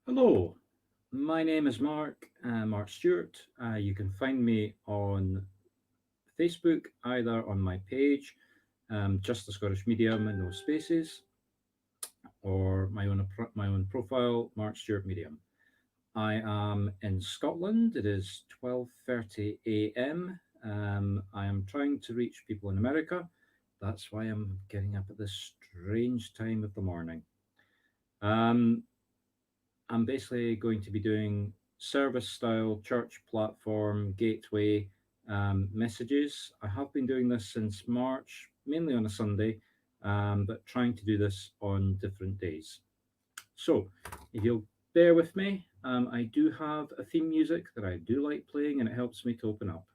Hello, my name is Marc Stuart. You can find me on Facebook, either on my page, just the Scottish Medium and no spaces, or my own profile, Marc Stuart Medium. I am in Scotland. It is 12:30 a.m. I am trying to reach people in America. That's why I'm getting up at this strange time of the morning. Um, I'm basically going to be doing service style church platform gateway messages. I have been doing this since March, mainly on a Sunday, but trying to do this on different days. So, if you'll bear with me, I do have a theme music that I do like playing and it helps me to open up.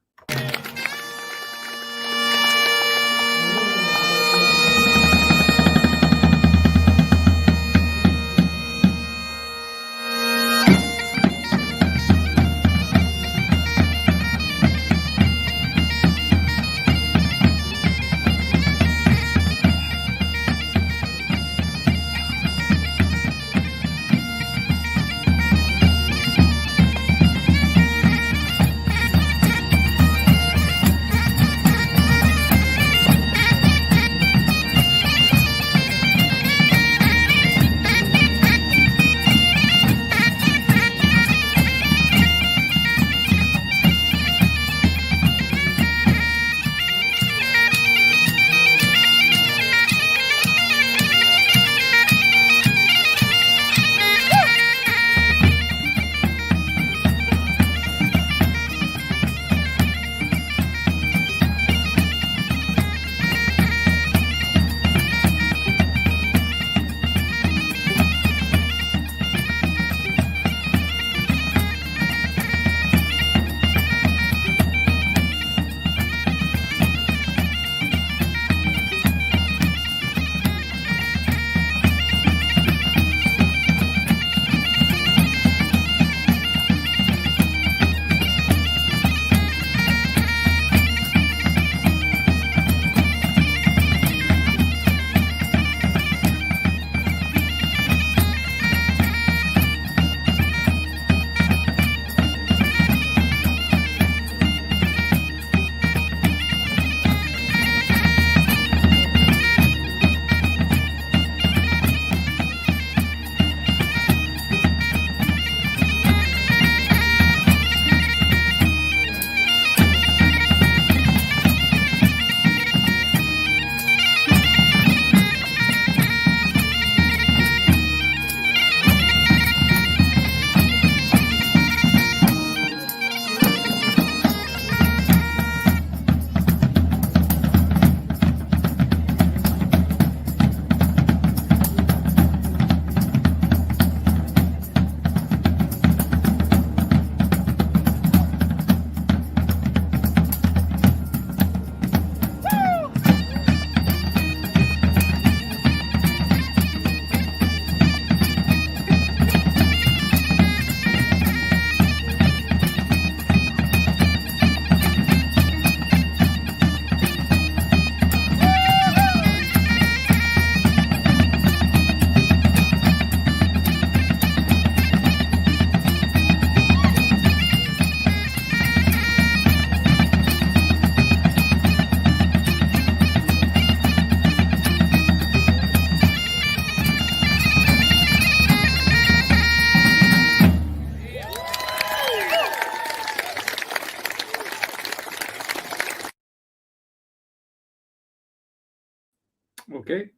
Okay,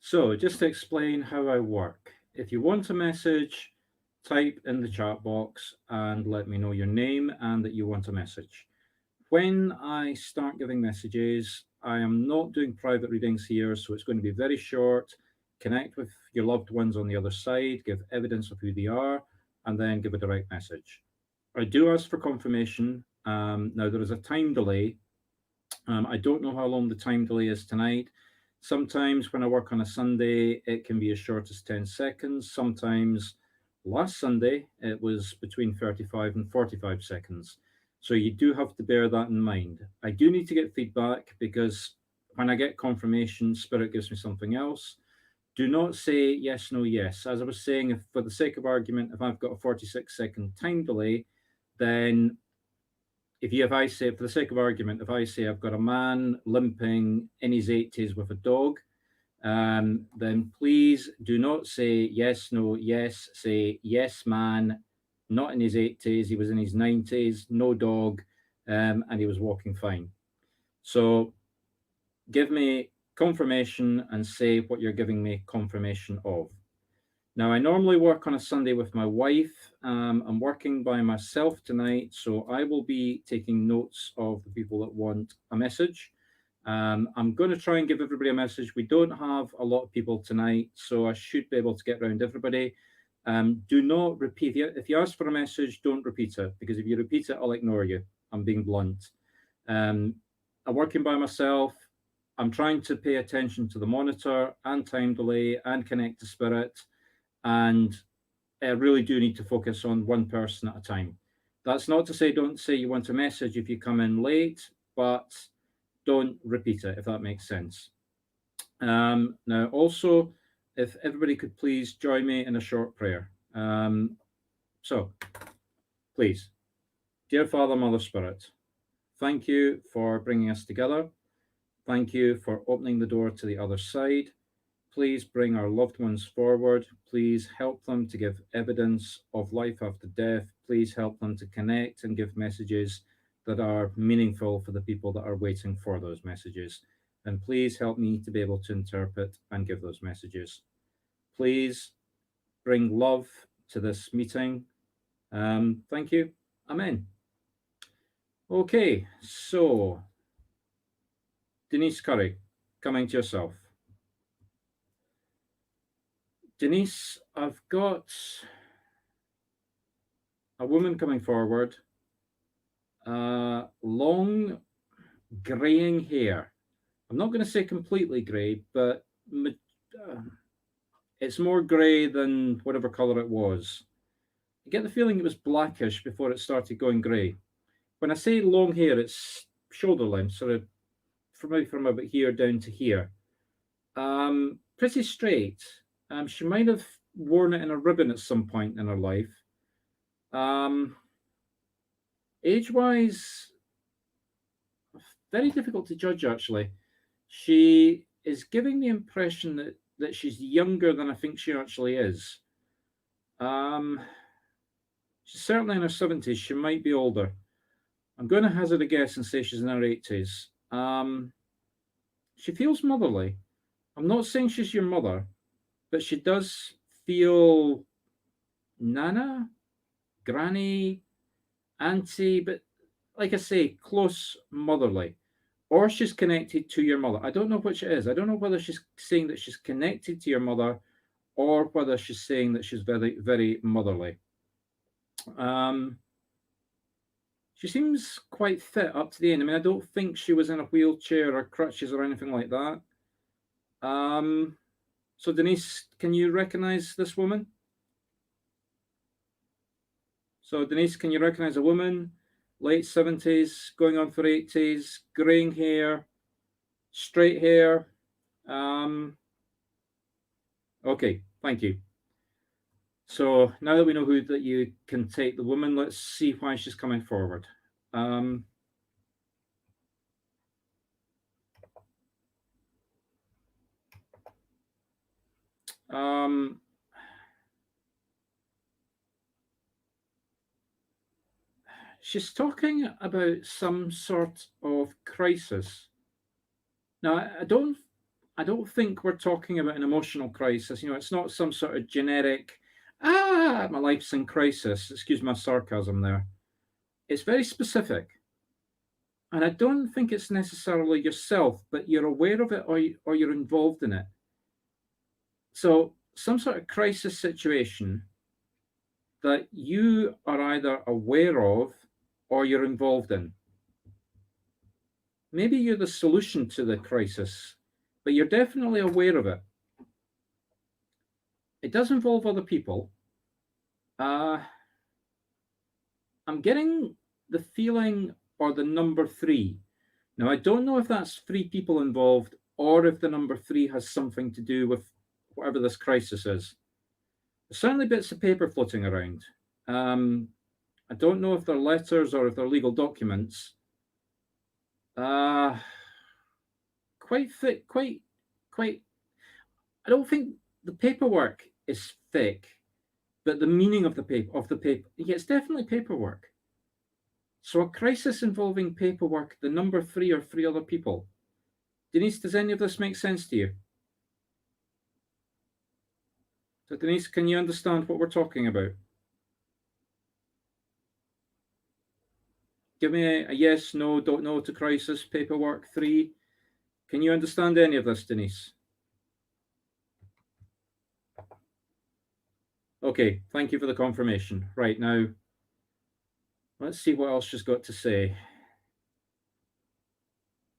so just to explain how I work. If you want a message, type in the chat box and let me know your name and that you want a message. When I start giving messages, I am not doing private readings here, so it's going to be very short. Connect with your loved ones on the other side, give evidence of who they are, and then give a direct message. I do ask for confirmation. Now, there is a time delay. I don't know how long the time delay is tonight. Sometimes when I work on a Sunday, it can be as short as 10 seconds. Sometimes last Sunday, it was between 35 and 45 seconds. So you do have to bear that in mind. I do need to get feedback because when I get confirmation, Spirit gives me something else. do not say yes, no, yes. As I was saying, if for the sake of argument, if I've got a 46-second time delay, then if I say, for the sake of argument, if I say I've got a man limping in his 80s with a dog, then please do not say yes, no, yes. Say yes, man, not in his 80s, he was in his 90s, no dog, and he was walking fine. So give me confirmation and say what you're giving me confirmation of. Now, I normally work on a Sunday with my wife. I'm working by myself tonight, so I will be taking notes of the people that want a message. I'm going to try and give everybody a message. We don't have a lot of people tonight, so I should be able to get around everybody. Do not repeat it. If you ask for a message, don't repeat it, because if you repeat it, I'll ignore you. I'm being blunt. I'm working by myself. I'm trying to pay attention to the monitor and time delay and connect to spirit. And I really do need to focus on one person at a time. That's not to say don't say you want a message if you come in late, but don't repeat it, if that makes sense. Now, also, if everybody could please join me in a short prayer. So, please, dear Father, Mother, Spirit, thank you for bringing us together. Thank you for opening the door to the other side. Please bring our loved ones forward. Please help them to give evidence of life after death. Please help them to connect and give messages that are meaningful for the people that are waiting for those messages. And please help me to be able to interpret and give those messages. Please bring love to this meeting. Thank you. Amen. Okay, so Denise Curry, coming to yourself. Denise, I've got a woman coming forward, long graying hair. I'm not going to say completely grey, but it's more grey than whatever colour it was. I get the feeling it was blackish before it started going grey. When I say long hair, it's shoulder length, sort of from about here down to here. Pretty straight. She might have worn it in a ribbon at some point in her life. Age-wise, very difficult to judge, actually. She is giving the impression that she's younger than I think she actually is. She's certainly in her 70s. She might be older. I'm going to hazard a guess and say she's in her 80s. She feels motherly. I'm not saying she's your mother, but she does feel nana, granny, auntie, but like I say, close motherly. Or she's connected to your mother. I don't know which it is. I don't know whether she's saying that she's connected to your mother or whether she's saying that she's very, very motherly. She seems quite fit up to the end. I mean, I don't think she was in a wheelchair or crutches or anything like that. So Denise, can you recognize this woman? So Denise, can you recognize a woman, late 70s, going on for 80s, graying hair, straight hair? Okay, thank you. So now that we know who that you can take the woman, let's see why she's coming forward. She's talking about some sort of crisis. Now, I don't think we're talking about an emotional crisis. You know, it's not some sort of generic, my life's in crisis. Excuse my sarcasm there. It's very specific. And I don't think it's necessarily yourself, but you're aware of it or you're involved in it. So, some sort of crisis situation that you are either aware of or you're involved in. Maybe you're the solution to the crisis, but you're definitely aware of it. It does involve other people. I'm getting the feeling or the number 3. Now, I don't know if that's 3 people involved or if the number 3 has something to do with whatever this crisis is. There's certainly bits of paper floating around. I don't know if they're letters or if they're legal documents. Quite thick, quite. I don't think the paperwork is thick, but the meaning of the paper, yeah, it's definitely paperwork. So a crisis involving paperwork, the number 3 or 3 other people. Denise, does any of this make sense to you? So Denise, can you understand what we're talking about? Give me a yes, no, don't know to crisis, paperwork, 3. Can you understand any of this, Denise? Okay, thank you for the confirmation. Right, now, let's see what else she's got to say.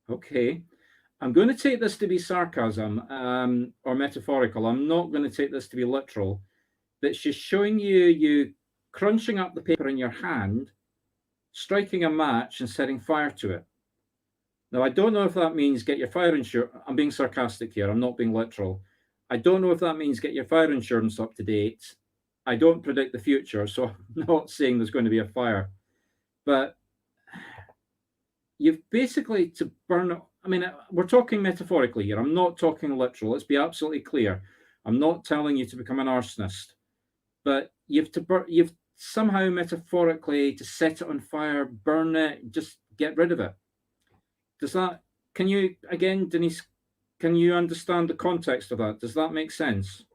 Okay, I'm going to take this to be sarcasm or metaphorical. I'm not going to take this to be literal, but she's showing you crunching up the paper in your hand, striking a match and setting fire to it. Now, I don't know if that means get your fire insurance. I'm being sarcastic here. I'm not being literal. I don't know if that means get your fire insurance up to date. I don't predict the future, so I'm not saying there's going to be a fire. But you've basically to burn. I mean, we're talking metaphorically here. I'm not talking literal. Let's be absolutely clear. I'm not telling you to become an arsonist, but you've somehow metaphorically to set it on fire, burn it, just get rid of it. Does that? Can you again, Denise? Can you understand the context of that? Does that make sense?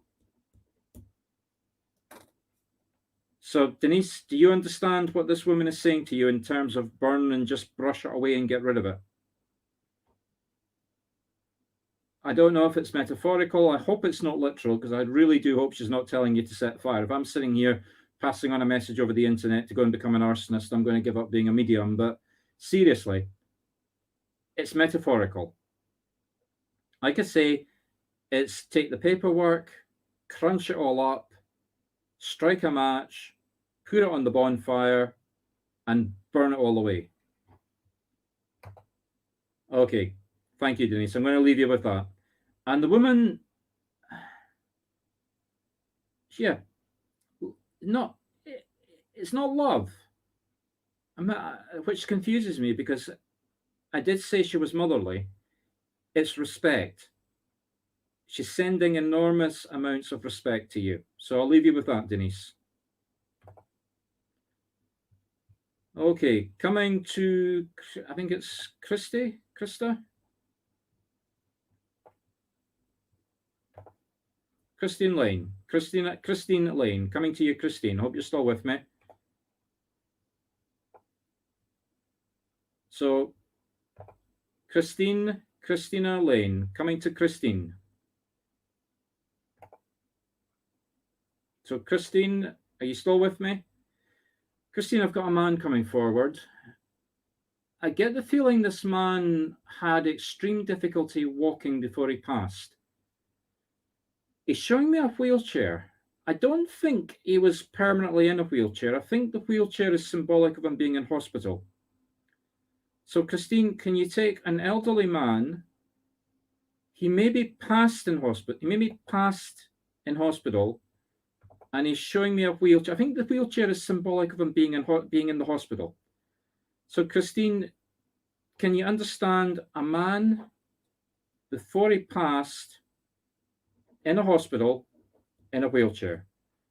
So, Denise, do you understand what this woman is saying to you in terms of burn and just brush it away and get rid of it? I don't know if it's metaphorical. I hope it's not literal, because I really do hope she's not telling you to set fire. If I'm sitting here passing on a message over the internet to go and become an arsonist, I'm going to give up being a medium. But seriously, it's metaphorical. Like I say, it's take the paperwork, crunch it all up, strike a match, put it on the bonfire, and burn it all away. Okay, thank you, Denise. I'm going to leave you with that. And the woman, yeah, it's not love, which confuses me, because I did say she was motherly. It's respect. She's sending enormous amounts of respect to you. So I'll leave you with that, Denise. Okay, coming to, I think it's Krista? Christine Lane. Christine Lane. Coming to you, Christine. Hope you're still with me. So, Christina Lane. Coming to Christine. So, Christine, are you still with me? Christine, I've got a man coming forward. I get the feeling this man had extreme difficulty walking before he passed. He's showing me a wheelchair. I don't think he was permanently in a wheelchair. I think the wheelchair is symbolic of him being in hospital. So, Christine, can you take an elderly man? He may be passed in hospital. He may be passed in hospital, and he's showing me a wheelchair. I think the wheelchair is symbolic of him being in the hospital. So, Christine, can you understand a man before he passed in a hospital in a wheelchair?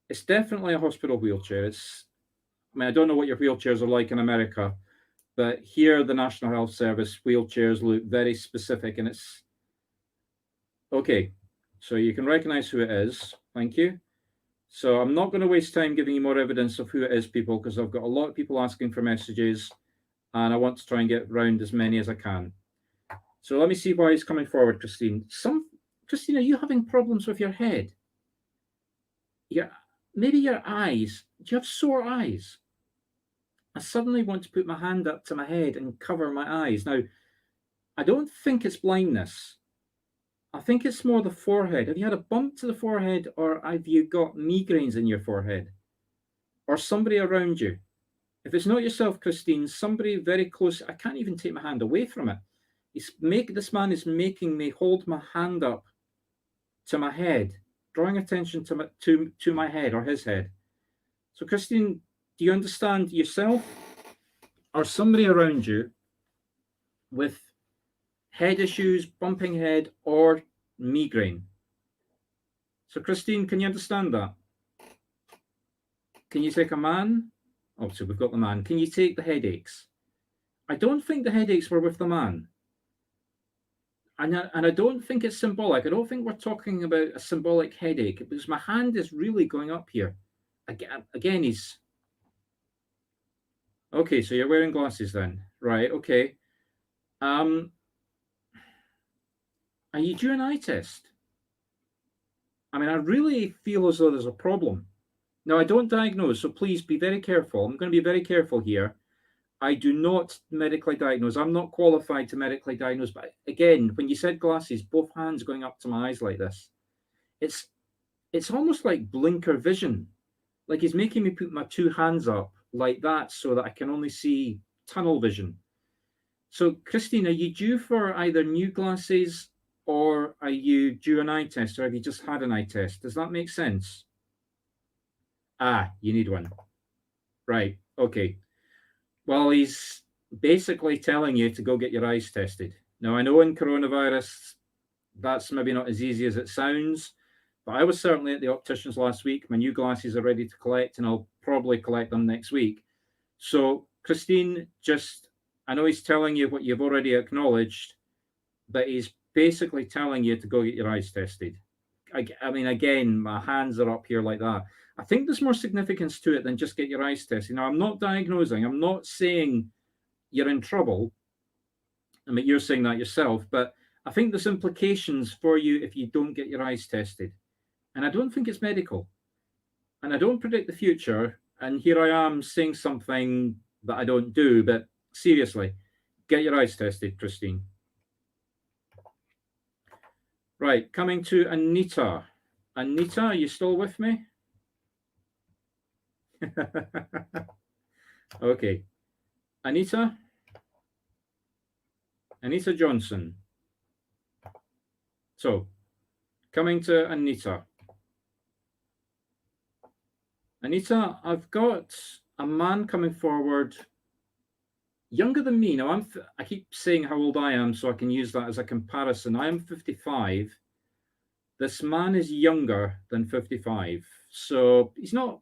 It's definitely a hospital wheelchair. I don't know what your wheelchairs are like in America, but here the National Health Service wheelchairs look very specific, and it's okay. So you can recognize who it is. Thank you. So I'm not going to waste time giving you more evidence of who it is, people, because I've got a lot of people asking for messages, and I want to try and get round as many as I can. So let me see why he's coming forward, Christine. Christine, are you having problems with your head? Maybe your eyes. Do you have sore eyes? I suddenly want to put my hand up to my head and cover my eyes. Now, I don't think it's blindness. I think it's more the forehead. Have you had a bump to the forehead, or have you got migraines in your forehead? Or somebody around you? If it's not yourself, Christine, somebody very close. I can't even take my hand away from it. This man is making me hold my hand up to my head. drawing attention to my head or his head. So, Christine, do you understand yourself or somebody around you with head issues, bumping head, or migraine? So, Christine, can you understand that? Can you take a man? Oh, so we've got the man. Can you take the headaches? I don't think the headaches were with the man. And I don't think it's symbolic. I don't think we're talking about a symbolic headache because my hand is really going up here. Again, he's okay. So you're wearing glasses then, right? Okay. Are you due an eye test? I mean, I really feel as though there's a problem. Now, I don't diagnose, so please be very careful. I'm going to be very careful here. I do not medically diagnose. I'm not qualified to medically diagnose. But again, when you said glasses, both hands going up to my eyes like this, it's almost like blinker vision. Like he's making me put my two hands up like that so that I can only see tunnel vision. So, Christine, are you due for either new glasses or are you due an eye test, or have you just had an eye test? Does that make sense? Ah, you need one. Right. Okay. Well, he's basically telling you to go get your eyes tested. Now, I know in coronavirus, that's maybe not as easy as it sounds, but I was certainly at the optician's last week. My new glasses are ready to collect, and I'll probably collect them next week. So, Christine, I know he's telling you what you've already acknowledged, but he's basically telling you to go get your eyes tested. I mean, again, my hands are up here like that. I think there's more significance to it than just get your eyes tested. Now, I'm not diagnosing. I'm not saying you're in trouble. I mean, you're saying that yourself, but I think there's implications for you if you don't get your eyes tested. And I don't think it's medical. And I don't predict the future. And here I am saying something that I don't do, but seriously, get your eyes tested, Christine. Right, coming to Anita. Anita, are you still with me? Okay. Anita Johnson. So, coming to Anita. Anita, I've got a man coming forward, younger than me. Now, I keep saying how old I am so I can use that as a comparison. I am 55. This man is younger than 55. So he's not,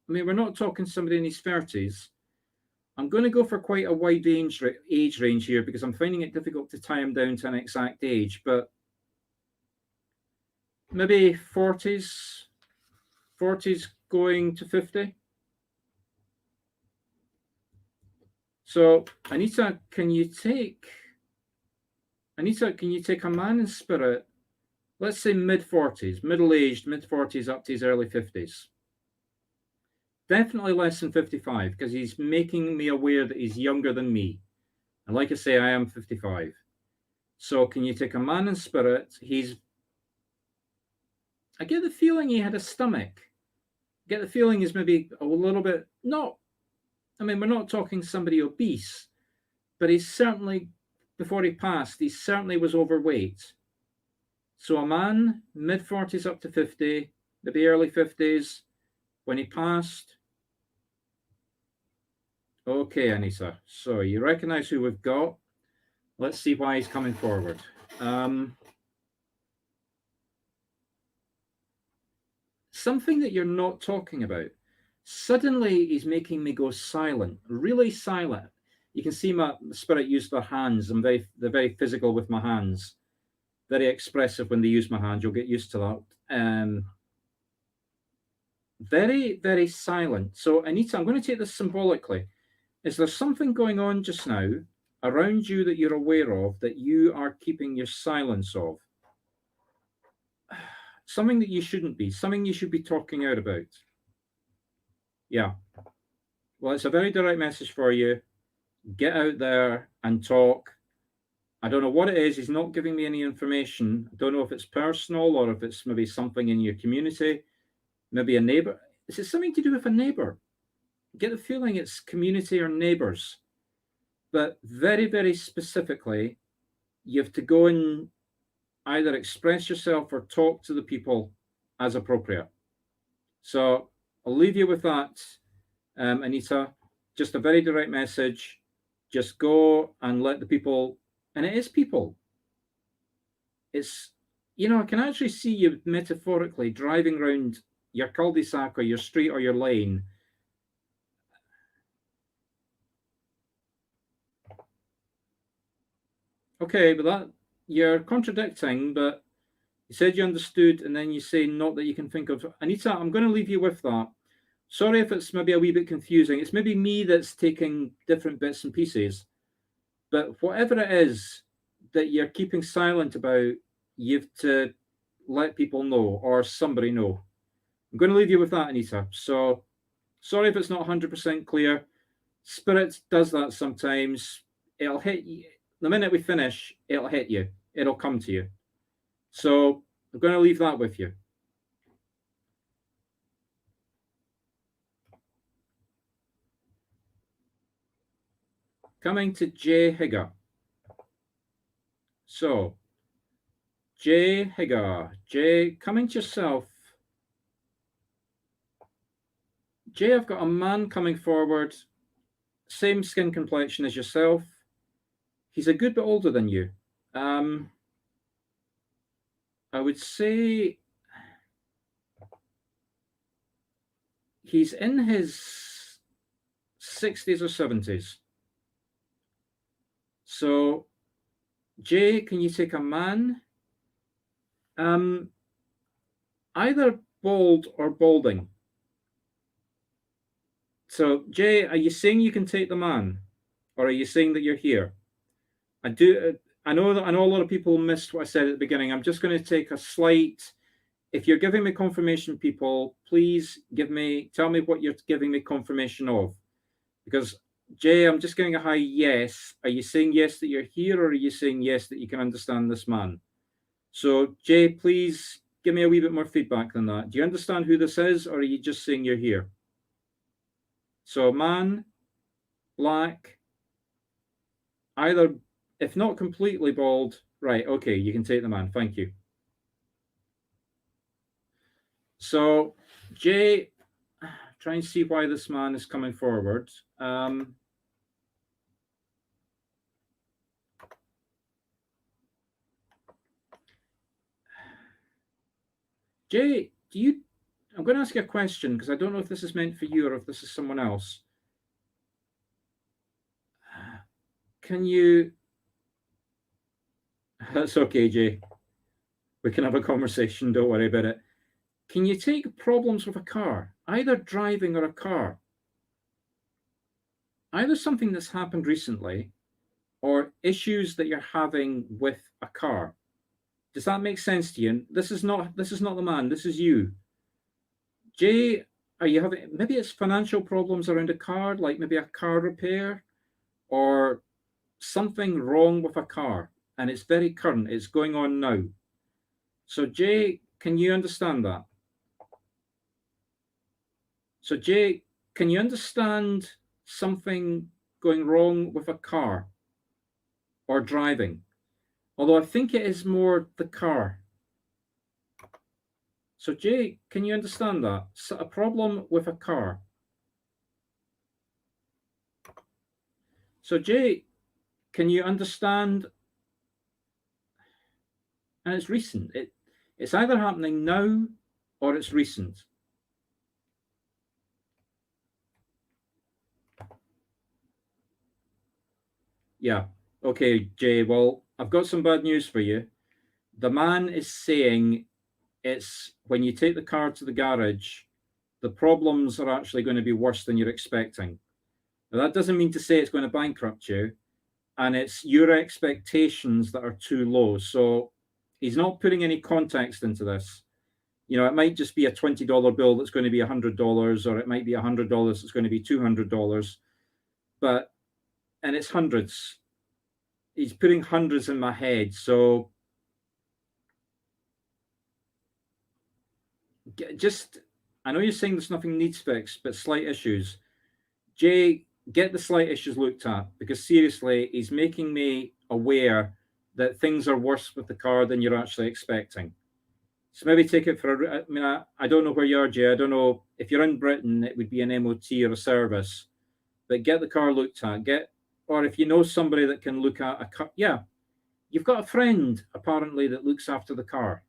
I mean, we're not talking somebody in his 30s. I'm going to go for quite a wide age range here because I'm finding it difficult to tie him down to an exact age, but maybe 40s going to 50. So, Anita, can you take a man in spirit, let's say mid-40s, middle-aged, mid-40s up to his early 50s? Definitely less than 55, because he's making me aware that he's younger than me. And like I say, I am 55. So can you take a man in spirit? I get the feeling he had a stomach. I get the feeling he's maybe a little bit, I mean, we're not talking somebody obese, but he's certainly, before he passed, he certainly was overweight. So a man, mid-40s up to 50, maybe early 50s, when he passed. Okay, Anissa. So you recognize who we've got. Let's see why he's coming forward. Something that you're not talking about. Suddenly, he's making me go silent, really silent. You can see my spirit use their hands. They're very physical with my hands, very expressive when they use my hands. You'll get used to that. Very, very silent. So, Anita, I'm going to take this symbolically. Is there something going on just now around you that you're aware of that you are keeping your silence of? Something that you shouldn't be, something you should be talking out about. Yeah. Well, it's a very direct message for you. Get out there and talk. I don't know what it is. He's not giving me any information. I don't know if it's personal or if it's maybe something in your community, maybe a neighbor. Is it something to do with a neighbor? Get the feeling it's community or neighbors. But very, very specifically, you have to go and either express yourself or talk to the people as appropriate. So I'll leave you with that, Anita. Just a very direct message. Just go and let the people, and it is people. It's, I can actually see you metaphorically driving around your cul-de-sac or your street or your lane. Okay, but that you're contradicting, but you said you understood, and then you say not that you can think of. Anita, I'm going to leave you with that. Sorry if it's maybe a wee bit confusing. It's maybe me that's taking different bits and pieces. But whatever it is that you're keeping silent about, you've to let people know or somebody know. I'm going to leave you with that, Anita. So sorry if it's not 100% clear. Spirit does that sometimes. It'll hit you. The minute we finish, it'll hit you. It'll come to you. So I'm going to leave that with you. Coming to Jay Higger. So, Jay Higger. Jay, coming to yourself. Jay, I've got a man coming forward, same skin complexion as yourself. He's a good bit older than you. I would say he's in his 60s or 70s. So, Jay, can you take a man? Either bald or balding. So, Jay, are you saying you can take the man, or are you saying that you're here? I know a lot of people missed what I said at the beginning. I'm just going to take a slight. If you're giving me confirmation, people, please tell me what you're giving me confirmation of. Because Jay, I'm just getting a high yes. Are you saying yes that you're here, or are you saying yes that you can understand this man? So Jay, please give me a wee bit more feedback than that. Do you understand who this is, or are you just saying you're here? So man, black, either, if not completely bald, right, okay, you can take the man. Thank you. So, Jay, try and see why this man is coming forward. Jay, I'm going to ask you a question because I don't know if this is meant for you or if this is someone else. Can you? That's okay, Jay. We can have a conversation. Don't worry about it. Can you take problems with a car, either driving or a car? Either something that's happened recently or issues that you're having with a car. Does that make sense to you? This is not the man, this is you. Jay, are you having, maybe it's financial problems around a car, like maybe a car repair or something wrong with a car, and it's very current, it's going on now. So Jay, can you understand that? So Jay, can you understand something going wrong with a car or driving? Although I think it is more the car. So Jay, can you understand that? So a problem with a car. So Jay, can you understand? And it's recent. It's either happening now or it's recent. Yeah. Okay, Jay. Well, I've got some bad news for you. The man is saying it's when you take the car to the garage, the problems are actually going to be worse than you're expecting. Now, that doesn't mean to say it's going to bankrupt you, and it's your expectations that are too low. So he's not putting any context into this. It might just be a $20 bill that's going to be $100, or it might be $100 that's going to be $200, and it's hundreds. He's putting hundreds in my head. So I know you're saying there's nothing needs fixed, but slight issues. Jay, get the slight issues looked at, because seriously, he's making me aware that things are worse with the car than you're actually expecting. So maybe take it for I mean, I don't know where you are, Jay. I don't know if you're in Britain, it would be an MOT or a service, but get the car looked at. Or if you know somebody that can look at a car, yeah, you've got a friend apparently that looks after the car.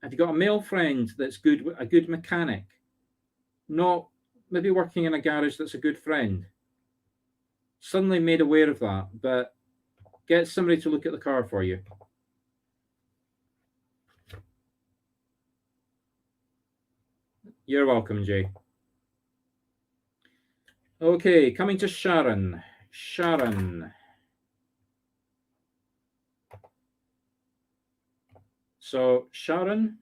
Have you got a male friend that's a good mechanic? Not maybe working in a garage that's a good friend. Suddenly made aware of that, but get somebody to look at the car for you. You're welcome, Jay. Okay, coming to Sharon. Sharon. So, Sharon.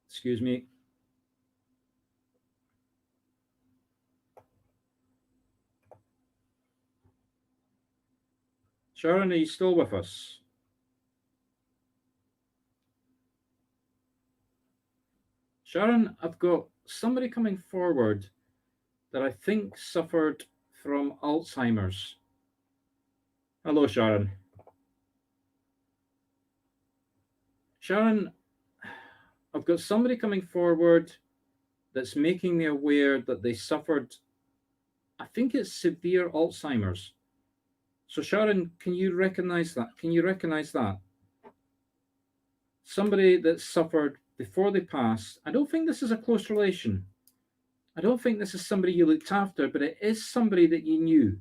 Excuse me. Sharon, are you still with us? Sharon, I've got somebody coming forward that I think suffered from Alzheimer's. Hello, Sharon. Sharon, I've got somebody coming forward that's making me aware that they suffered, I think it's severe Alzheimer's. So, Sharon, can you recognize that? Can you recognize that? Somebody that suffered before they passed. I don't think this is a close relation. I don't think this is somebody you looked after, but it is somebody that you knew.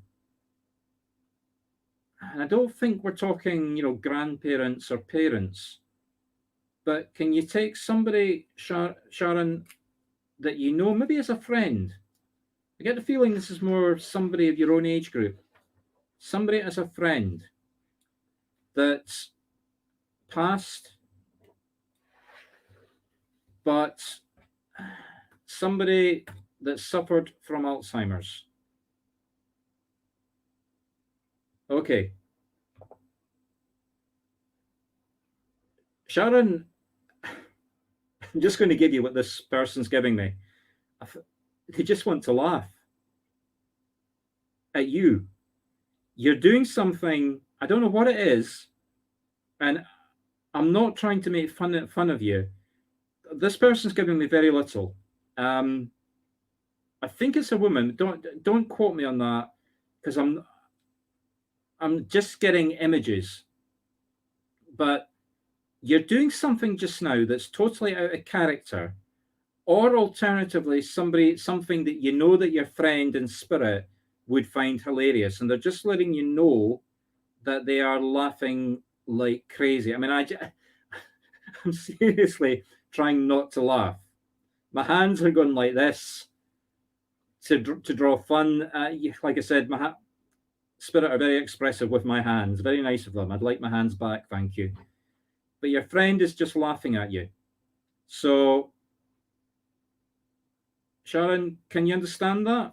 And I don't think we're talking, grandparents or parents. But can you take somebody, Sharon, that you know, maybe as a friend? I get the feeling this is more somebody of your own age group. Somebody as a friend that's passed, but somebody that suffered from Alzheimer's. Okay. Sharon, I'm just going to give you what this person's giving me. They just want to laugh at you. You're doing something, I don't know what it is, and I'm not trying to make fun of you. This person's giving me very little. I think it's a woman. Don't quote me on that because I'm just getting images. But you're doing something just now that's totally out of character, or alternatively, something that you know that your friend in spirit would find hilarious, and they're just letting you know that they are laughing like crazy. I mean, I'm seriously trying not to laugh. My hands are going like this to draw fun. Like I said, my spirit are very expressive with my hands. Very nice of them. I'd like my hands back, thank you. But your friend is just laughing at you. So, Sharon, can you understand that?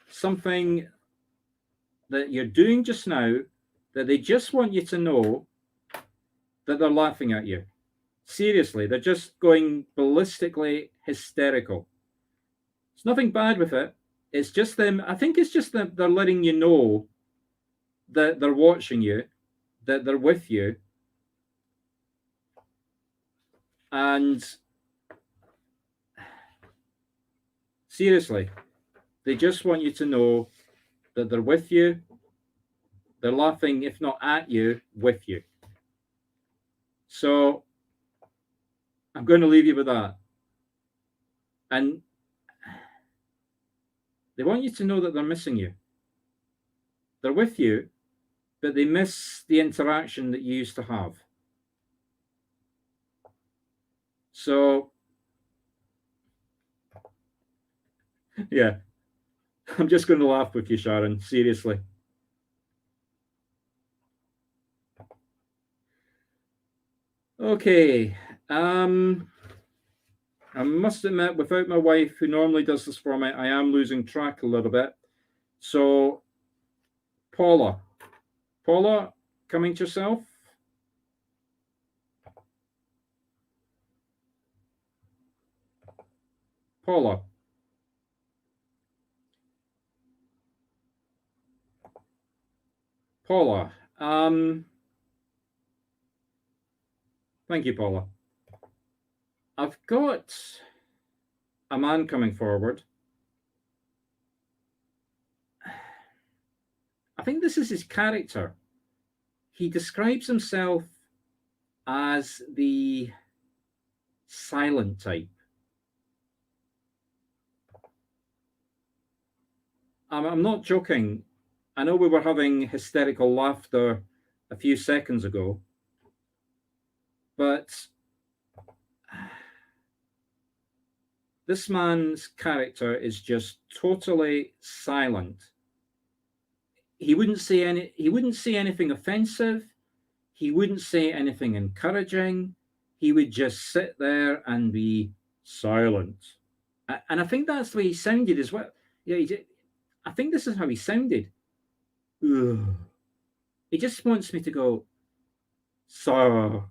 Something that you're doing just now that they just want you to know that they're laughing at you. Seriously, they're just going ballistically hysterical. There's nothing bad with it. It's just them. I think it's just that they're letting you know that they're watching you, that they're with you, and seriously, they just want you to know that they're with you. They're laughing, if not at you, with you. So I'm going to leave you with that. And they want you to know that they're missing you. They're with you, but they miss the interaction that you used to have. So, yeah, I'm just going to laugh with you, Sharon. Seriously. Okay. I must admit, without my wife, who normally does this for me, I am losing track a little bit. So, Paula, coming to yourself. Paula. Paula. Thank you, Paula. I've got a man coming forward. I think this is his character. He describes himself as the silent type. I'm not joking. I know we were having hysterical laughter a few seconds ago, but this man's character is just totally silent. He wouldn't say anything offensive. He wouldn't say anything encouraging. He would just sit there and be silent. And I think that's the way he sounded as well. Yeah, I think this is how he sounded. Ugh. He just wants me to go, sir.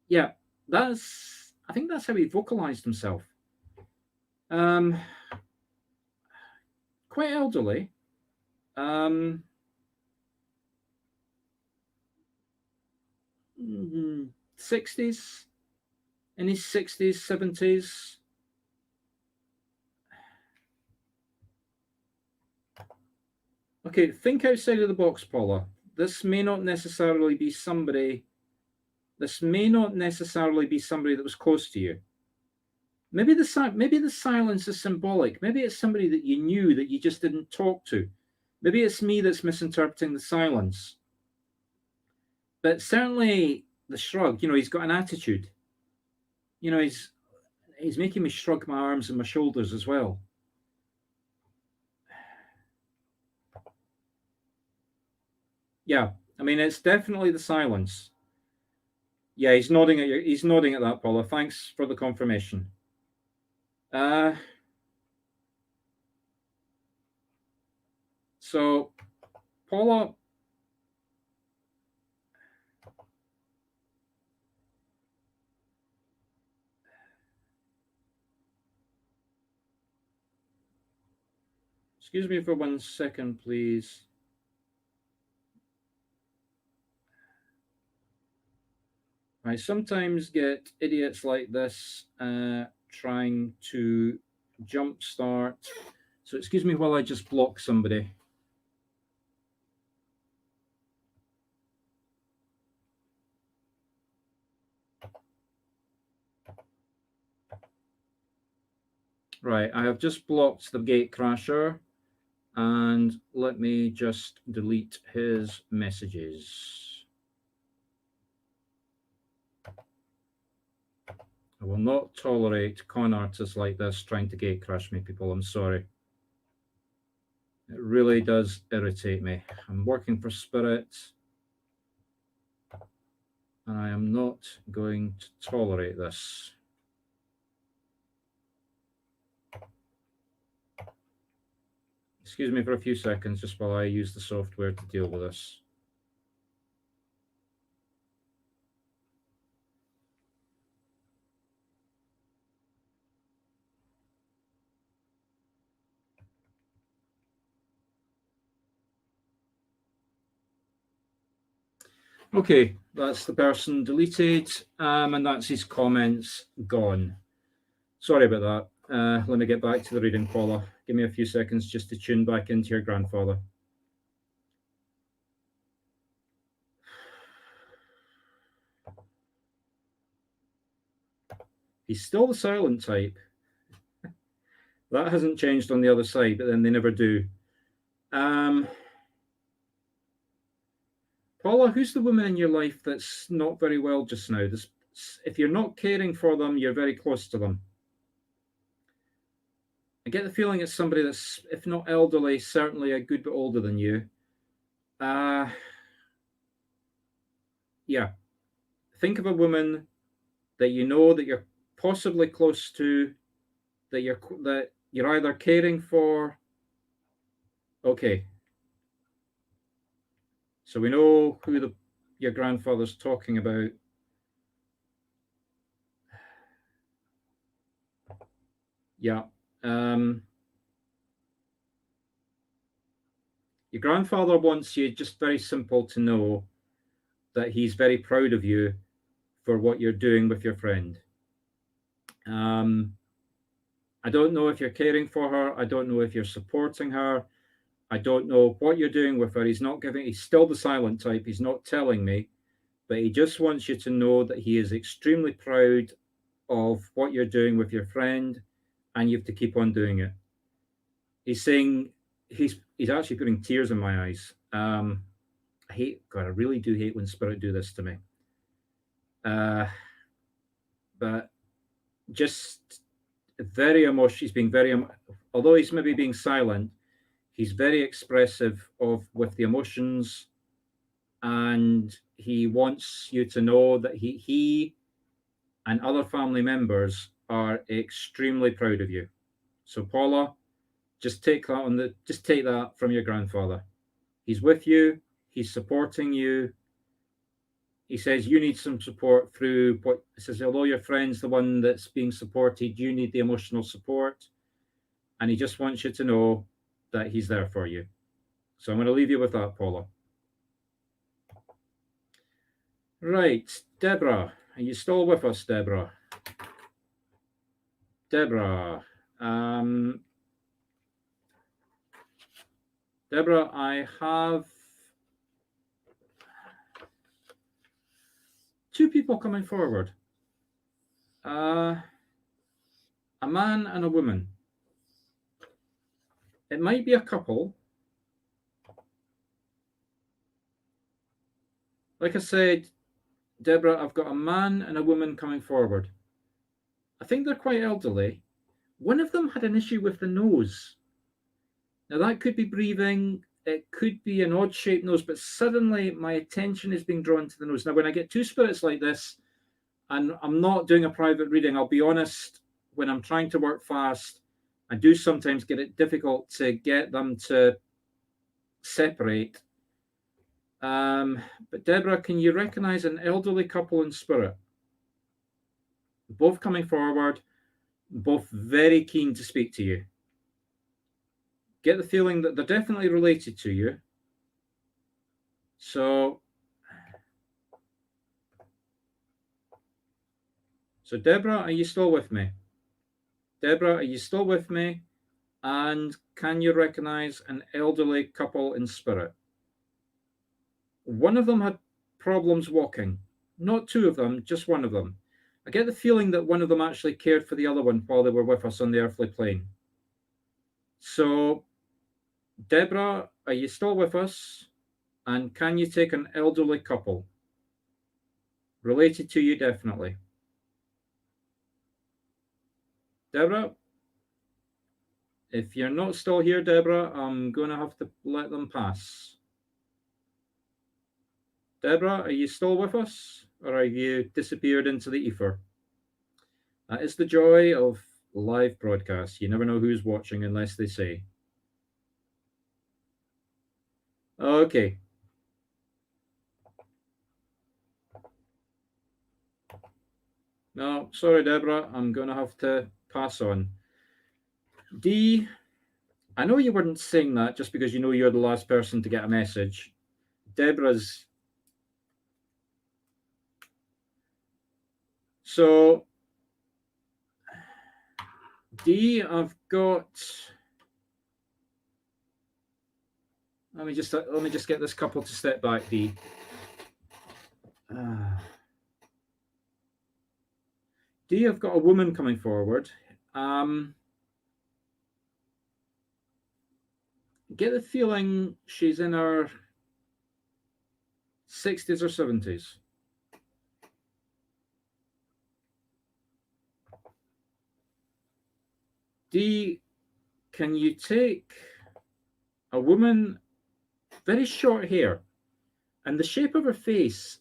Yeah, I think that's how he vocalized himself. Quite elderly. 60s, in his 60s, 70s. Okay, think outside of the box, Paula. This may not necessarily be somebody that was close to you. Maybe the silence is symbolic. Maybe it's somebody that you knew that you just didn't talk to. Maybe it's me that's misinterpreting the silence. But certainly the shrug, he's got an attitude. He's making me shrug my arms and my shoulders as well. Yeah, I mean it's definitely the silence. Yeah, he's nodding at that, Paula. Thanks for the confirmation. So Paula, excuse me for 1 second, please. I sometimes get idiots like this trying to jumpstart. So excuse me while I just block somebody. Right, I have just blocked the gate crasher, and let me just delete his messages. I will not tolerate con artists like this trying to gate crash me, people. I'm sorry. It really does irritate me. I'm working for Spirit, and I am not going to tolerate this. Excuse me for a few seconds just while I use the software to deal with this. Okay, that's the person deleted, and that's his comments gone. Sorry about that. Let me get back to the reading, Paula. Give me a few seconds just to tune back into your grandfather. He's still the silent type. That hasn't changed on the other side, but then they never do. Paula, who's the woman in your life that's not very well just now? If you're not caring for them, you're very close to them. I get the feeling it's somebody that's, if not elderly, certainly a good bit older than you. Yeah. Think of a woman that you know that you're possibly close to, that you're either caring for. Okay. So we know who your grandfather's talking about. Yeah. Your grandfather wants you, just very simple, to know that he's very proud of you for what you're doing with your friend. I don't know if you're caring for her. I don't know if you're supporting her. I don't know what you're doing with her. He's still the silent type. He's not telling me, but he just wants you to know that he is extremely proud of what you're doing with your friend, and you have to keep on doing it. He's saying he's actually putting tears in my eyes. I really do hate when spirit do this to me. But just very emotional. He's being although he's maybe being silent, he's very expressive with the emotions, and he wants you to know that he and other family members are extremely proud of you. So Paula, just take that from your grandfather. He's with you. He's supporting you. He says you need some support through what he says. Although your friend's the one that's being supported, you need the emotional support, and he just wants you to know that he's there for you. So I'm going to leave you with that, Paula. Right, Deborah, are you still with us, Deborah? Deborah, Deborah, I have two people coming forward. A man and a woman. It might be a couple. Like I said, Deborah, I've got a man and a woman coming forward. I think they're quite elderly. One of them had an issue with the nose. Now, that could be breathing. It could be an odd-shaped nose, but suddenly my attention is being drawn to the nose. Now, when I get two spirits like this, and I'm not doing a private reading, I'll be honest, when I'm trying to work fast, I do sometimes get it difficult to get them to separate. But Deborah, can you recognize an elderly couple in spirit? Both coming forward, both very keen to speak to you. Get the feeling that they're definitely related to you. So Deborah, are you still with me? Deborah, are you still with me? And can you recognize an elderly couple in spirit? One of them had problems walking. Not two of them, just one of them. I get the feeling that one of them actually cared for the other one while they were with us on the earthly plane. So, Deborah, are you still with us? And can you take an elderly couple? Related to you, definitely. Deborah, if you're not still here, Deborah, I'm going to have to let them pass. Deborah, are you still with us? Or have you disappeared into the ether? That is the joy of live broadcasts. You never know who's watching unless they say. Okay. No, sorry, Deborah. I'm going to have to pass on. D, I know you weren't saying that just because you know you're the last person to get a message. Deborah's. So, D, I've got. Let me just get this couple to step back, D. D, I've got a woman coming forward. Get the feeling she's in her 60s or 70s. D, can you take a woman, very short hair, and the shape of her face,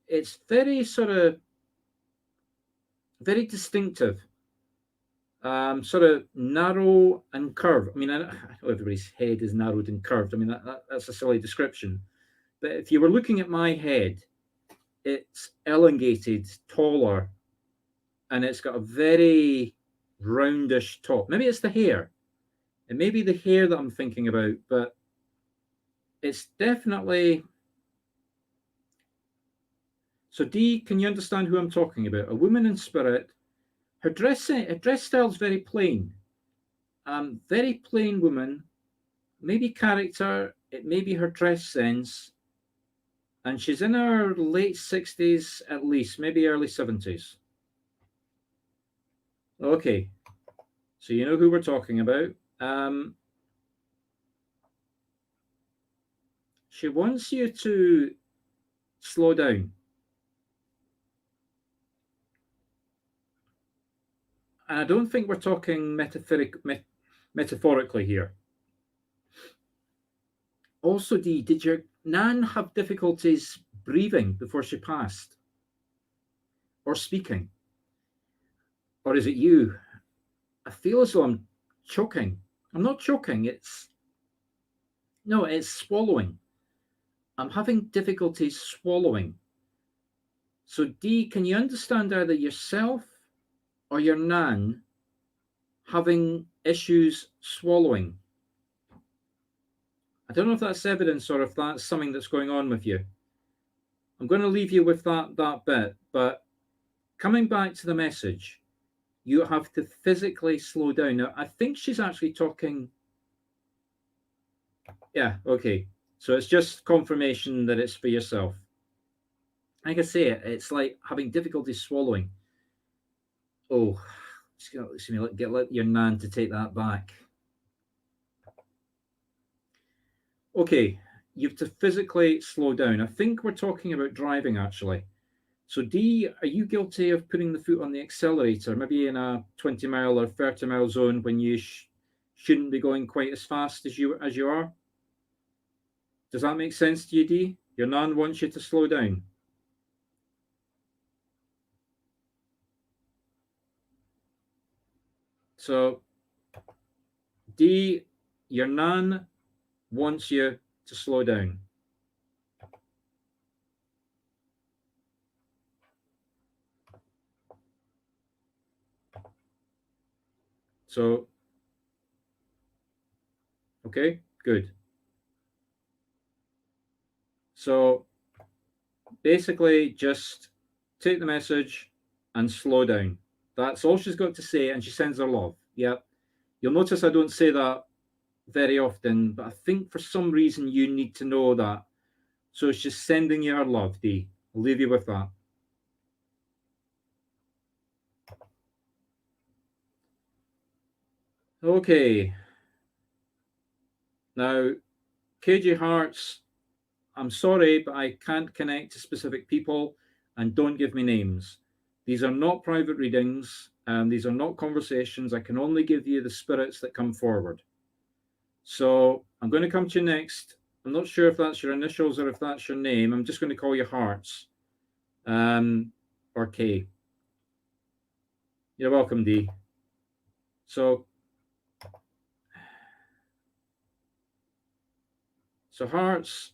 it's very very distinctive, sort of narrow and curved. I mean, I know everybody's head is narrowed and curved. I mean, that's a silly description. But if you were looking at my head, it's elongated, taller, and it's got a very roundish top. Maybe it's the hair. It may be the hair that I'm thinking about, but it's definitely. So D, can you understand who I'm talking about? A woman in spirit. Her dress style is very plain. Very plain woman. Maybe character. It may be her dress sense, and she's in her late 60s at least, maybe early 70s. Okay, so you know who we're talking about. Um, she wants you to slow down. And I don't think we're talking metaphorically here. Also, D, did your Nan have difficulties breathing before she passed? Or speaking? Or is it you? I feel as though I'm choking. I'm not choking, it's swallowing. I'm having difficulties swallowing. So, D, can you understand either yourself or your Nan having issues swallowing? I don't know if that's evidence or if that's something that's going on with you. I'm going to leave you with that bit, but coming back to the message, you have to physically slow down. Now, I think she's actually talking. Yeah, okay. So it's just confirmation that it's for yourself. Like I say, it's like having difficulty swallowing. Oh, let your Nan to take that back. Okay, you have to physically slow down. I think we're talking about driving actually. So D, are you guilty of putting the foot on the accelerator, maybe in a 20-mile or 30-mile zone when you shouldn't be going quite as fast as you are? Does that make sense to you, D? Your Nan wants you to slow down. So D, your Nan wants you to slow down. So, okay, good. So basically, just take the message and slow down. That's all she's got to say, and she sends her love. Yep. You'll notice I don't say that very often, but I think for some reason you need to know that. So she's sending you her love, D. I'll leave you with that. Okay. Now, KJ Hearts, I'm sorry, but I can't connect to specific people and don't give me names. These are not private readings and these are not conversations. I can only give you the spirits that come forward. So I'm going to come to you next. I'm not sure if that's your initials or if that's your name. I'm just going to call you Hearts or K. You're welcome, D. So Hearts,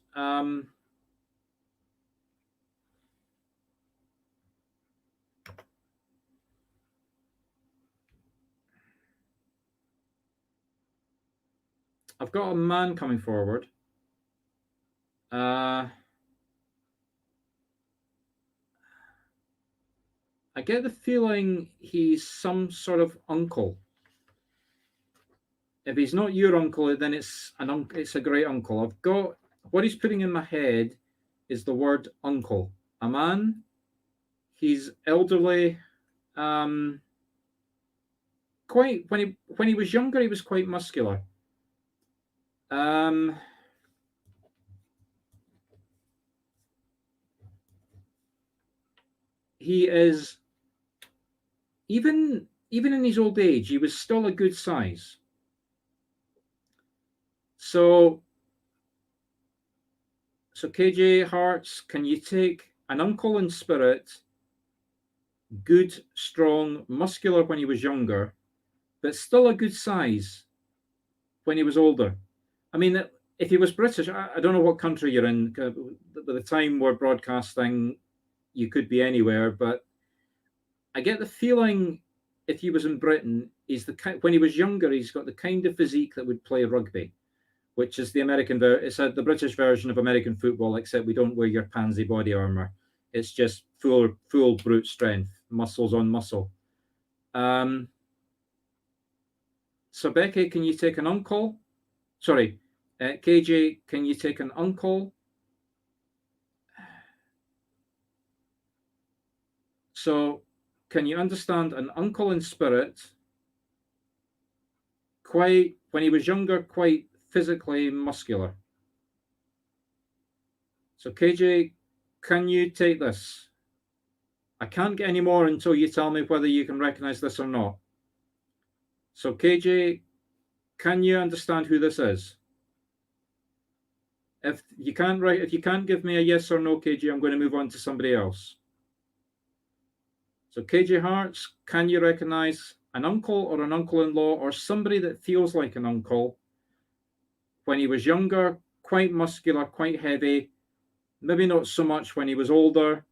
I've got a man coming forward. I get the feeling he's some sort of uncle. If he's not your uncle, then it's a great uncle. I've got what he's putting in my head is the word uncle. A man. He's elderly. Um, Quite when he was younger, he was quite muscular. Um, he is even in his old age, he was still a good size. So KJ Hearts, can you take an uncle in spirit, good, strong, muscular when he was younger, but still a good size when he was older? I mean, if he was British, I don't know what country you're in. By the time we're broadcasting, you could be anywhere, but I get the feeling if he was in Britain, he's when he was younger, he's got the kind of physique that would play rugby. which is the it's the British version of American football, except we don't wear your pansy body armor. It's just full brute strength, muscles on muscle. So Becky, can you take an on-call? Sorry, KJ, can you take an on-call? So can you understand an uncle in spirit? Quite, when he was younger, quite physically muscular. So KJ, can you take this? I can't get any more until you tell me whether you can recognize this or not. So KJ, can you understand who this is? If you can't give me a yes or no, KJ, I'm going to move on to somebody else. So KJ Hearts, can you recognize an uncle or an uncle-in-law or somebody that feels like an uncle? When he was younger, quite muscular, quite heavy, maybe not so much when he was older,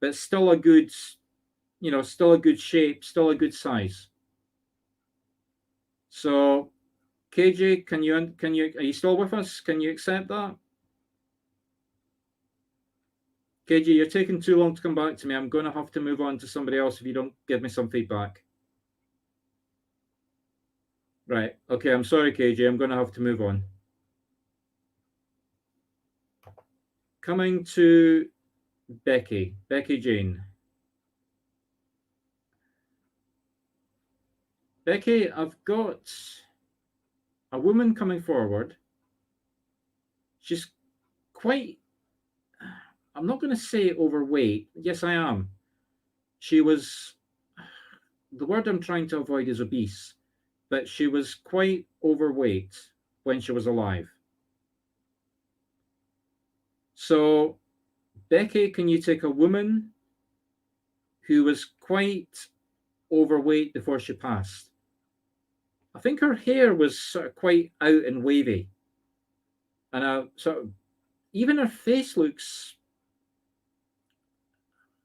but still a good, still a good shape, still a good size. So KJ, are you still with us? Can you accept that? KJ, you're taking too long to come back to me. I'm going to have to move on to somebody else if you don't give me some feedback. Right. Okay, I'm sorry, KJ. I'm going to have to move on. Coming to Becky Jane. Becky, I've got a woman coming forward. She's quite, I'm not going to say overweight. Yes, I am. The word I'm trying to avoid is obese, but she was quite overweight when she was alive. So, Becky, can you take a woman who was quite overweight before she passed? I think her hair was sort of quite out and wavy. And even her face looks,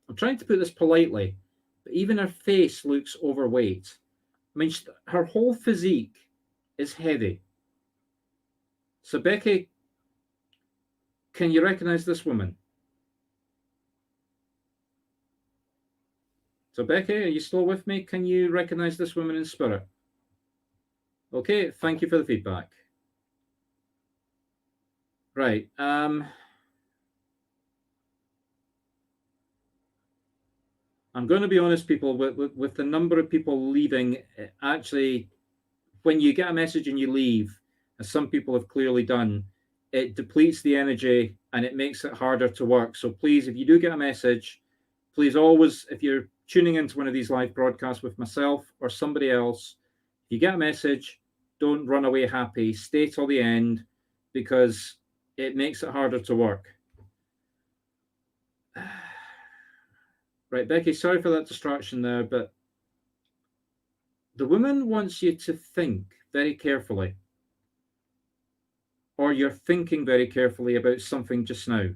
I'm trying to put this politely, but even her face looks overweight. I mean, her whole physique is heavy. So, Becky, can you recognize this woman? So, Becky, are you still with me? Can you recognize this woman in spirit? Okay, thank you for the feedback. Right. I'm going to be honest, people, with the number of people leaving, actually, when you get a message and you leave, as some people have clearly done, it depletes the energy and it makes it harder to work. So please, if you do get a message, please always, if you're tuning into one of these live broadcasts with myself or somebody else, if you get a message, don't run away happy. Stay till the end because it makes it harder to work. Right, Becky, sorry for that distraction there, but the woman wants you to think very carefully, or you're thinking very carefully about something just now.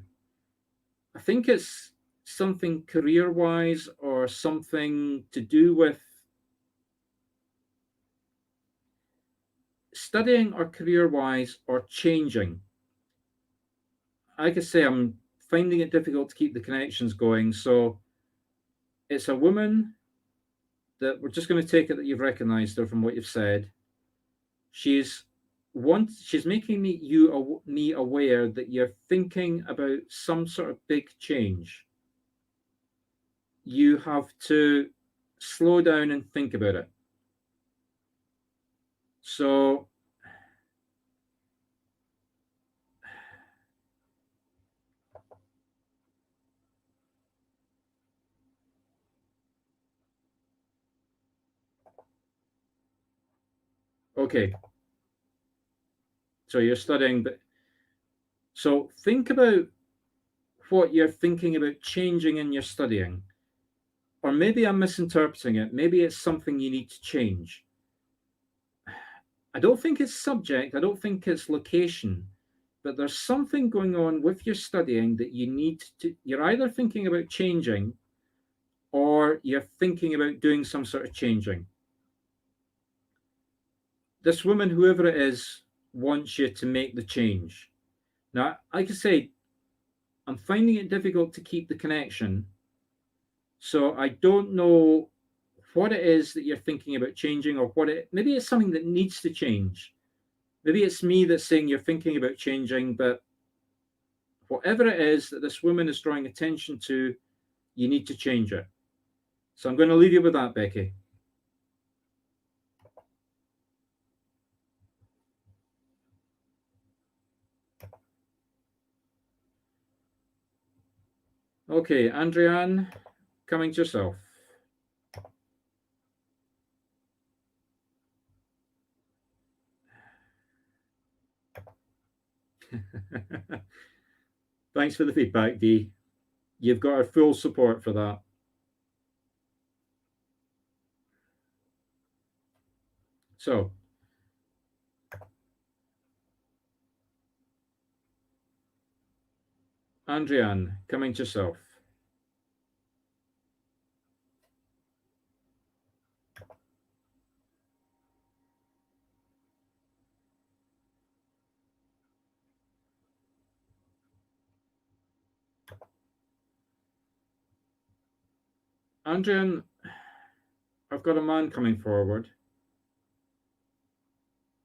I think it's something career-wise or something to do with studying or career-wise or changing. Like I say, I'm finding it difficult to keep the connections going. So it's a woman that we're just going to take it that you've recognized her from what you've said. She's making me aware that you're thinking about some sort of big change. You have to slow down and think about it. So okay. So you're studying, but so think about what you're thinking about changing in your studying. Or maybe I'm misinterpreting it. Maybe it's something you need to change. I don't think it's subject, I don't think it's location, but there's something going on with your studying that you're either thinking about changing or you're thinking about doing some sort of changing. This woman, whoever it is, wants you to make the change. Now, like I say, I'm finding it difficult to keep the connection. So I don't know what it is that you're thinking about changing, or maybe it's something that needs to change. Maybe it's me that's saying you're thinking about changing, but whatever it is that this woman is drawing attention to, you need to change it. So I'm going to leave you with that, Becky. Okay, Andriane, coming to yourself. Thanks for the feedback, Dee. You've got our full support for that. So, Andriane, coming to yourself. Andriane, I've got a man coming forward.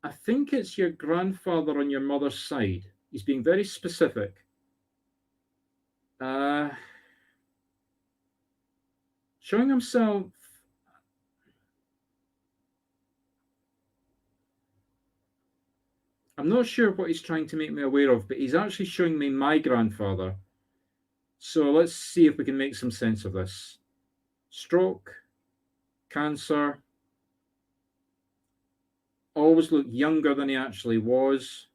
I think it's your grandfather on your mother's side. He's being very specific. Uh, Showing himself. I'm not sure what he's trying to make me aware of, but he's actually showing me my grandfather. So let's see if we can make some sense of this. Stroke, cancer, always looked younger than he actually was.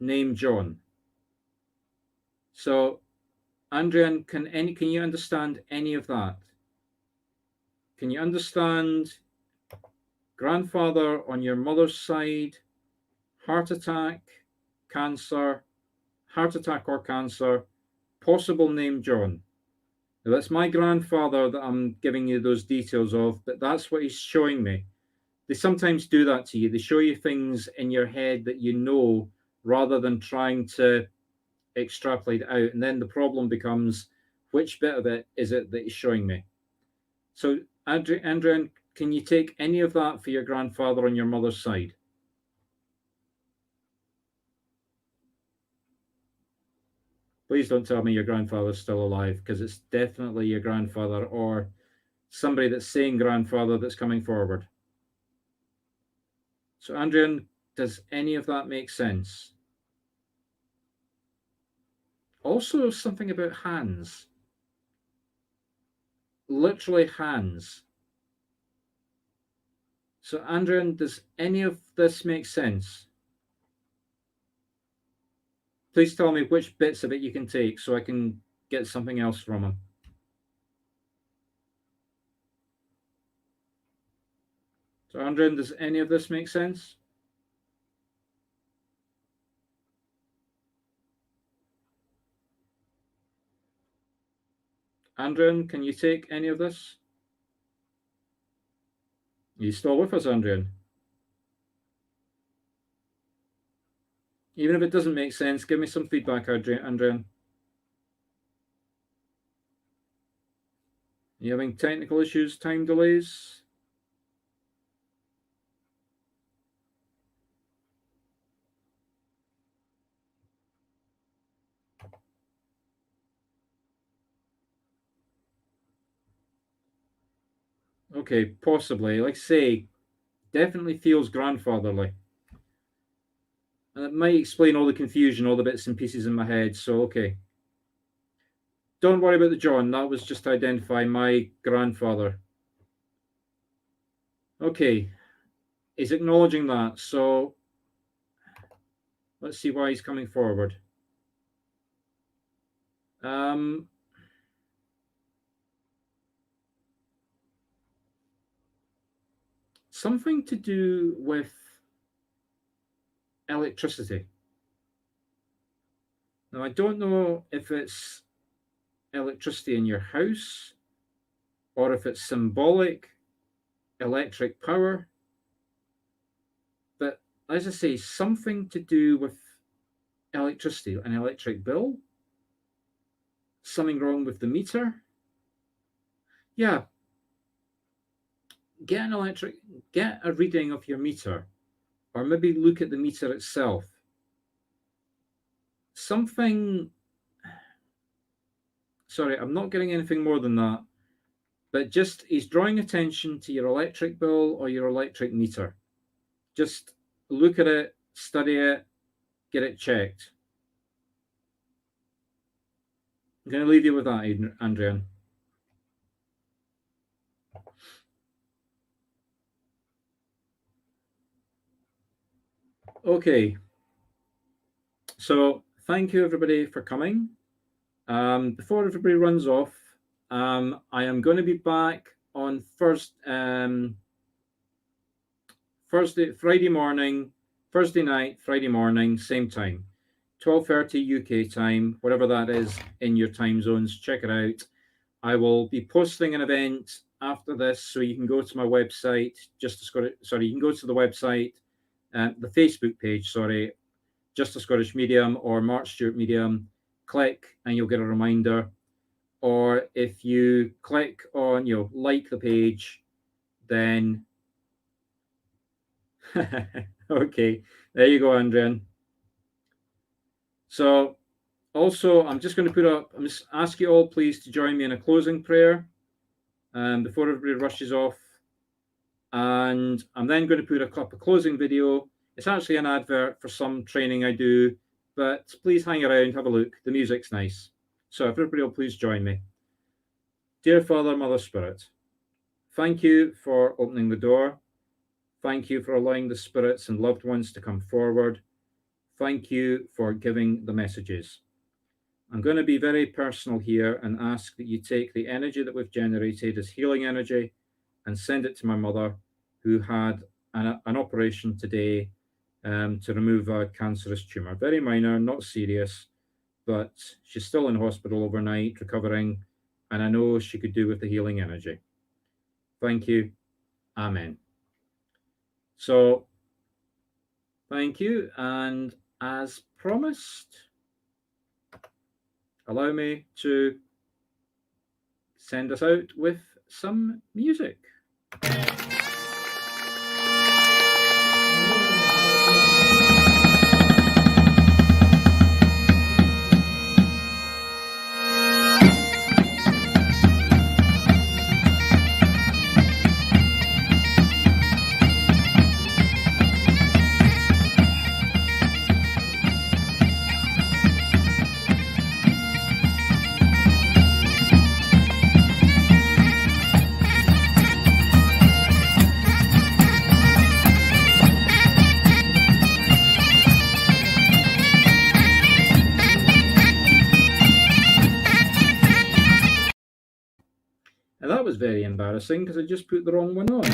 Name John. So, Andrian, can you understand any of that? Can you understand grandfather on your mother's side, heart attack, cancer, heart attack or cancer, possible name John? Now, that's my grandfather that I'm giving you those details of, but that's what he's showing me. They sometimes do that to you. They show you things in your head that you know rather than trying to extrapolate out. And then the problem becomes, which bit of it is it that he's showing me? So, Andrian, can you take any of that for your grandfather on your mother's side? Please don't tell me your grandfather's still alive, because it's definitely your grandfather or somebody that's saying grandfather that's coming forward. So, Andrian, does any of that make sense? Also, something about hands. Literally hands. So, Andrian, does any of this make sense? Please tell me which bits of it you can take so I can get something else from him. So, Andrian, does any of this make sense? Andrian, can you take any of this? Are you still with us, Andrian? Even if it doesn't make sense, give me some feedback, Andrian. Are you having technical issues, time delays? Okay, possibly. Like I say, definitely feels grandfatherly. And it might explain all the confusion, all the bits and pieces in my head. So, okay. Don't worry about the John. That was just to identify my grandfather. Okay. He's acknowledging that. So, let's see why he's coming forward. Um, Something to do with electricity. Now, I don't know if it's electricity in your house or if it's symbolic electric power as I say, something to do with electricity, an electric bill, something wrong with the meter. Yeah, get a reading of your meter, or maybe look at the meter itself. Sorry, I'm not getting anything more than that, but just he's drawing attention to your electric bill or your electric meter. Just look at it, study it, get it checked. I'm going to leave you with that, Andrian. Okay. So thank you, everybody, for coming. Before everybody runs off, I am going to be back on Friday night, Friday morning, same time, 12:30 UK time, whatever that is in your time zones. Check it out. I will be posting an event after this, so you can go to my website. You can go to the website, the Facebook page. Just a Scottish Medium or Marc Stuart Medium. Click and you'll get a reminder. Or if you click on, like the page, then okay, there you go, Andrian. So also, I'm just ask you all please to join me in a closing prayer before everybody rushes off. And I'm then going to put a closing video. It's actually an advert for some training I do, but please hang around, have a look. The music's nice. So if everybody will please join me. Dear Father, Mother, Spirit, thank you for opening the door. Thank you for allowing the spirits and loved ones to come forward. Thank you for giving the messages. I'm going to be very personal here and ask that you take the energy that we've generated as healing energy and send it to my mother, who had an operation today to remove a cancerous tumor. Very minor, not serious, but she's still in hospital overnight recovering, and I know she could do with the healing energy. Thank you. Amen. So, thank you, and as promised, allow me to send us out with some music. And that was very embarrassing because I just put the wrong one on.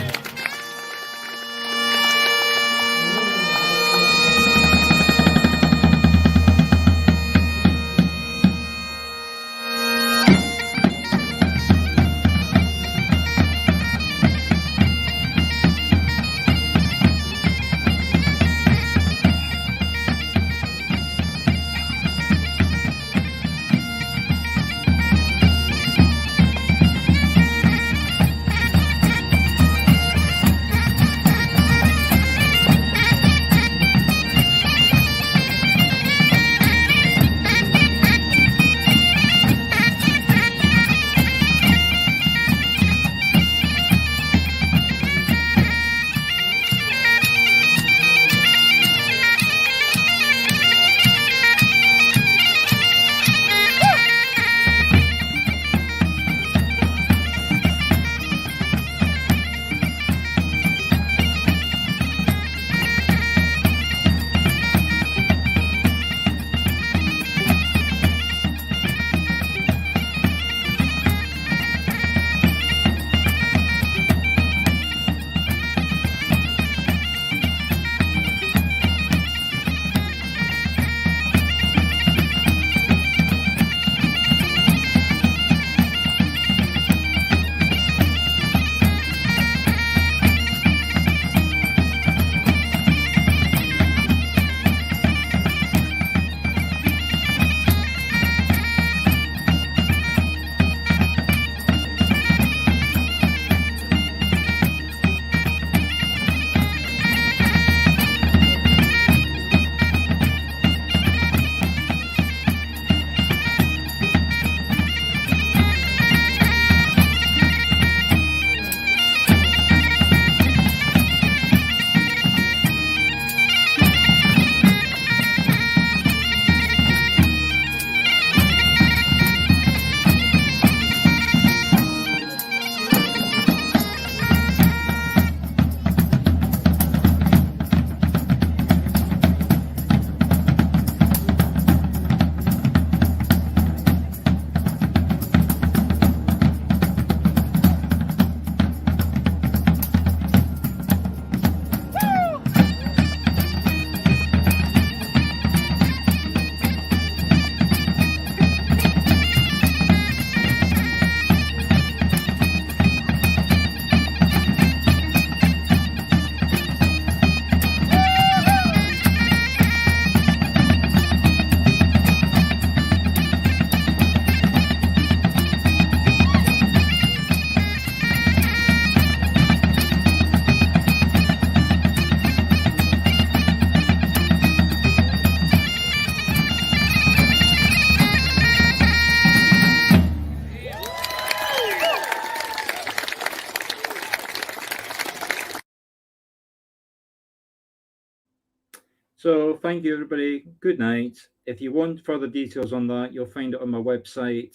So thank you, everybody. Good night. If you want further details on that, you'll find it on my website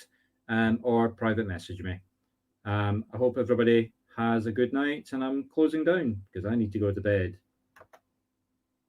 or private message me. I hope everybody has a good night, and I'm closing down because I need to go to bed.